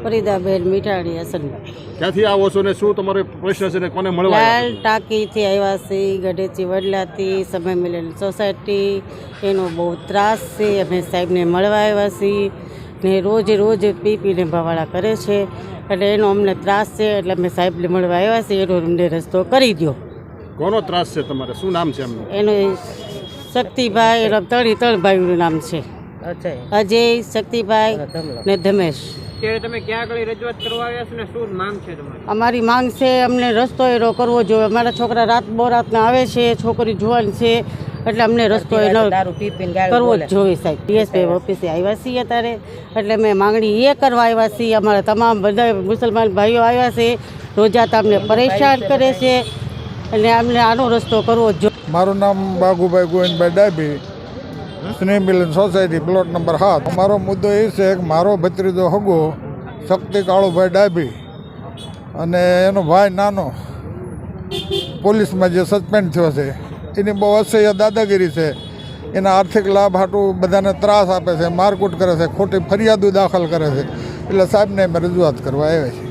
ફરીદાબેન મીઠાણી હસનભાઈ ક્યાંથી આવો છો ને શું તમારો પ્રશ્ન છે ને કોને મળવા લાલ આવ્યા છો? ટાંકીથી આવ્યા છે ગઢેચી વડલાથી સમય મિલન સોસાયટી એનો બહુ ત્રાસ છે. અમે સાહેબને મળવા આવ્યા છીએ ને રોજ પીને ભવાળા કરે છે એટલે એનો અમને ત્રાસ છે એટલે અમે સાહેબને મળવા આવ્યા છીએ. એનો અમને રસ્તો કરી દો. કોનો ત્રાસ છે તમારે? શું નામ છે એમનું? એનો શક્તિભાઈ એનો ત્રણ ભાઈઓનું નામ છે અજય, શક્તિભાઈ ને ધમેશ. ત્યારે તમે ક્યાં આગળ રજૂઆત કરવા આવ્યા છો ને શું માંગ છે તમારી? અમારી માંગ છે અમને રસ્તો એનો કરવો જોઈએ. અમારા છોકરા રાતના આવે છે, છોકરી જુવાન છે એટલે અમને રસ્તો એનો કરવો જ જોઈએ સાહેબ. પીએસપી ઓફિસે આવ્યા છીએ અત્યારે એટલે અમે માંગણી એ કરવા આવ્યા છીએ. અમારા તમામ બધા મુસલમાન ભાઈઓ આવ્યા છે, રોજાતા અમને પરેશાન કરે છે અને અમને આનો રસ્તો કરવો જ જોઈએ. મારું નામ બાગુભાઈ ગોવિંદભાઈ ડાભી, સ્નેહ મિલન સોસાયટી, પ્લોટ નંબર 7. મારો મુદ્દો એ છે કે મારો ભત્રીજો હગો શક્તિ કાળુભાઈ ડાભી અને એનો ભાઈ નાનો પોલીસમાં જે સસ્પેન્ડ થયો છે એની બહુ અસહ્ય દાદાગીરી છે. એના આર્થિક લાભ હાટું બધાને ત્રાસ આપે છે, મારકૂટ કરે છે, ખોટી ફરિયાદો દાખલ કરે છે. એટલે સાહેબને અમે રજૂઆત કરવા આવ્યા છીએ.